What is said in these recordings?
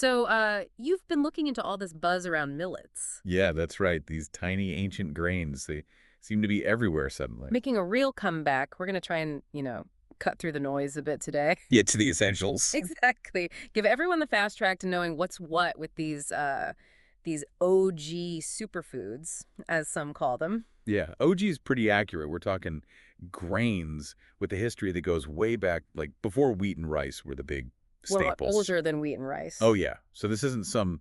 So, you've been looking into all this buzz around millets, Yeah, that's right. These tiny ancient grains, they seem to be everywhere suddenly. making a real comeback. We're going to try and, cut through the noise a bit today. Get to the essentials. Exactly. Give everyone the fast track to knowing what's what with these OG superfoods, as some call them. Yeah, OG is pretty accurate. We're talking grains with a history that goes way back, like before wheat and rice were the big Well, staples. older than wheat and rice. Oh, yeah. So this isn't some,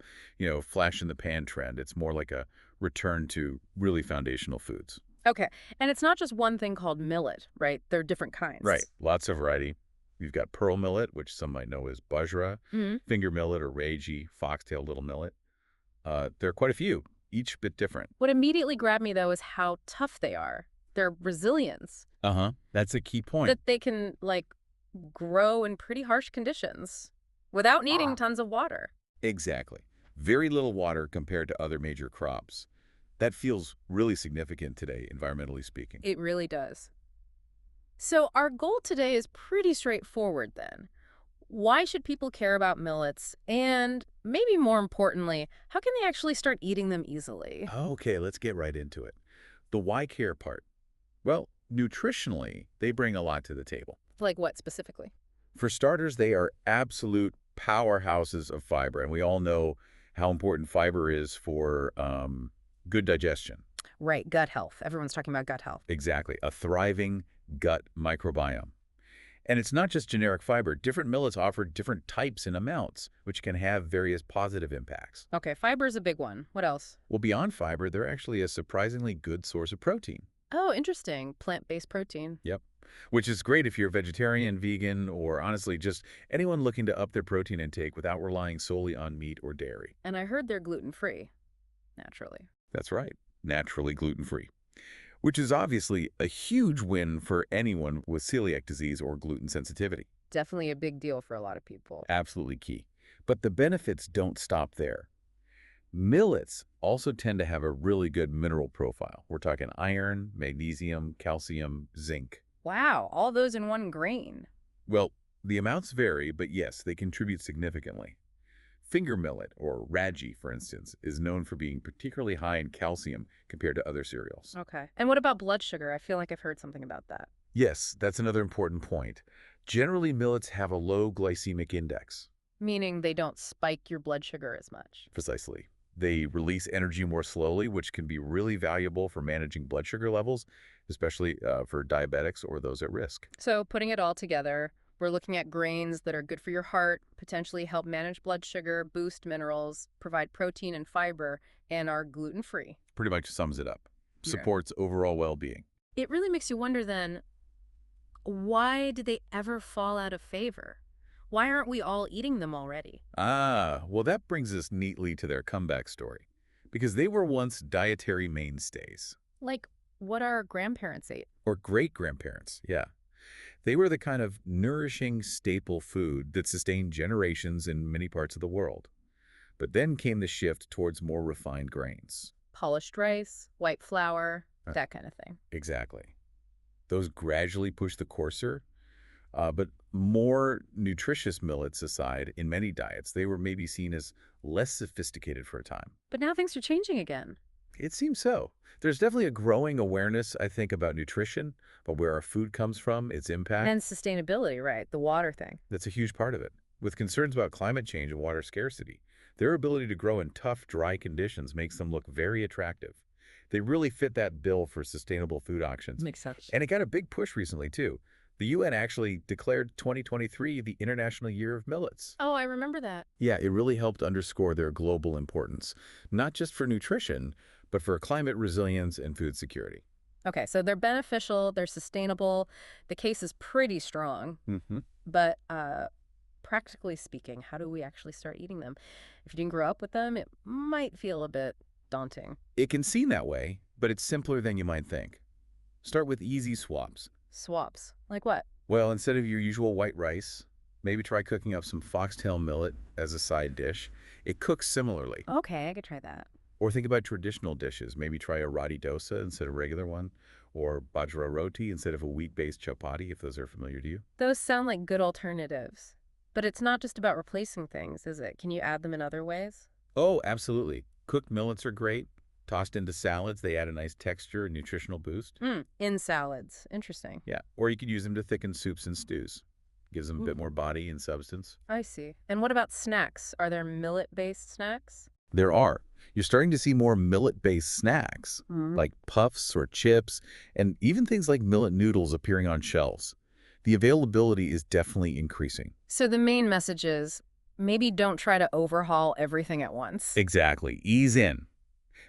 flash in the pan trend. It's more like a return to really foundational foods. Okay. And it's not just one thing called millet, right? There are different Right. kinds. Lots of variety. You've got pearl millet, which some might know as bajra, Hmm. finger millet or ragi, foxtail little millet. There are quite a few, each bit different. What immediately grabbed me, though, is how tough they are. Their resilience, Uh-huh. That's a key point. that they can, grow in pretty harsh conditions without needing tons of water. Exactly. Very little water compared to other major crops. That feels really significant today, environmentally speaking. It really does. So our goal today is pretty straightforward then. Why should people care about millets? And maybe more importantly, how can they actually start eating them easily? Okay, let's get right into it. The why care part. Well, nutritionally, they bring a lot to the table. Like what specifically? For starters, they are absolute powerhouses of fiber, and we all know how important fiber is for good digestion. Right, gut health. Everyone's talking about gut health. Exactly, a thriving gut microbiome. And it's not just generic fiber. Different millets offer different types and amounts, which can have various positive impacts. Okay, fiber is a big one. What else? Well, beyond fiber, they're actually a surprisingly good source of protein. Oh, interesting. Plant-based protein. Yep. Which is great if you're vegetarian, vegan, or honestly, just anyone looking to up their protein intake without relying solely on meat or dairy. And I heard they're gluten-free, naturally. That's right. Naturally gluten-free. Which is obviously a huge win for anyone with celiac disease or gluten sensitivity. Definitely a big deal for a lot of people. Absolutely key. But the benefits don't stop there. Millets also tend to have a really good mineral profile. We're talking iron, magnesium, calcium, zinc. Wow, all those in one grain. Well, the amounts vary, but yes, they contribute significantly. Finger millet, or ragi, for instance, is known for being particularly high in calcium compared to other cereals. Okay. And what about blood sugar? I feel like I've heard something about that. Yes, that's another important point. Generally, millets have a low glycemic index. Meaning they don't spike your blood sugar as much. Precisely. They release energy more slowly, which can be really valuable for managing blood sugar levels, especially for diabetics or those at risk. So putting it all together, we're looking at grains that are good for your heart, potentially help manage blood sugar, boost minerals, provide protein and fiber, and are gluten-free. Pretty much sums it up. Yeah. Supports overall well-being. It really makes you wonder then, why did they ever fall out of favor? Why aren't we all eating them already? Well, that brings us neatly to their comeback story. Because they were once dietary mainstays. Like what our grandparents ate. Or great-grandparents, yeah. They were the kind of nourishing staple food that sustained generations in many parts of the world. But then came the shift towards more refined grains. Polished rice, white flour, Uh, that kind of thing. Exactly. Those gradually pushed the coarser, but more nutritious millets aside, in many diets, they were maybe seen as less sophisticated for a time. But now things are changing again. It seems so. There's definitely a growing awareness, I think, about nutrition, about where our food comes from, its impact. And sustainability, right? The water thing. That's a huge part of it. With concerns about climate change and water scarcity, their ability to grow in tough, dry conditions makes them look very attractive. They really fit that bill for sustainable food options. Makes sense. And it got a big push recently, too. The UN actually declared 2023 the International Year of Millets. Oh, I remember that. Yeah, it really helped underscore their global importance, not just for nutrition, but for climate resilience and food security. Okay, so they're beneficial, they're sustainable. The case is pretty strong. Mm-hmm. But practically speaking, how do we actually start eating them? If you didn't grow up with them, it might feel a bit daunting. It can seem that way, but it's simpler than you might think. Start with easy swaps. Swaps. Like what? Well, instead of your usual white rice, maybe try cooking up some foxtail millet as a side dish. It cooks similarly. Okay, I could try that. Or think about traditional dishes. Maybe try a roti dosa instead of a regular one, or bajra roti instead of a wheat-based chapati, if those are familiar to you. Those sound like good alternatives. But it's not just about replacing things, is it? Can you add them in other ways? Oh, absolutely. Cooked millets are great. Tossed into salads, they add a nice texture and nutritional boost. In salads. Interesting. Yeah, or you could use them to thicken soups and stews. Gives them a bit Ooh, more body and substance. I see. And what about snacks? Are there millet-based snacks? There are. You're starting to see more millet-based snacks, Mm. like puffs or chips, and even things like millet noodles appearing on shelves. The availability is definitely increasing. So the main message is maybe don't try to overhaul everything at once. Exactly. Ease in.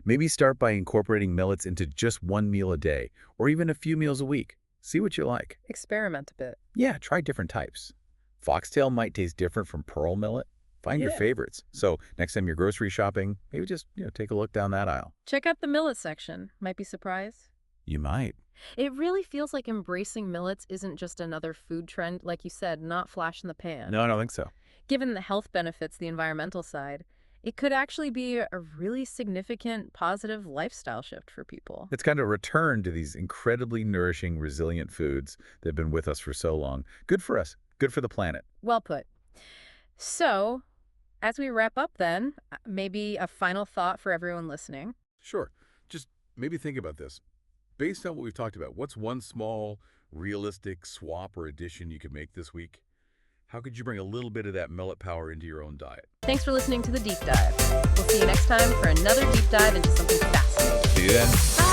Maybe start by incorporating millets into just one meal a day, or even a few meals a week. See what you like. Experiment a bit. Yeah, try different types. Foxtail might taste different from pearl millet. Find your Yeah. favorites. So next time you're grocery shopping, maybe just take a look down that aisle. Check out the millet section. Might be surprised. You might. It really feels like embracing millets isn't just another food trend, like you said, not flash in the pan. No, I don't think so. Given the health benefits, the environmental side, it could actually be a really significant positive lifestyle shift for people. It's kind of a return to these incredibly nourishing, resilient foods that have been with us for so long. Good for us. Good for the planet. Well put. So, as we wrap up then, maybe a final thought for everyone listening. Sure. Just maybe think about this. Based on what we've talked about, what's one small, realistic swap or addition you could make this week? How could you bring a little bit of that millet power into your own diet? Thanks for listening to The Deep Dive. We'll see you next time for another deep dive into something fascinating. See you then.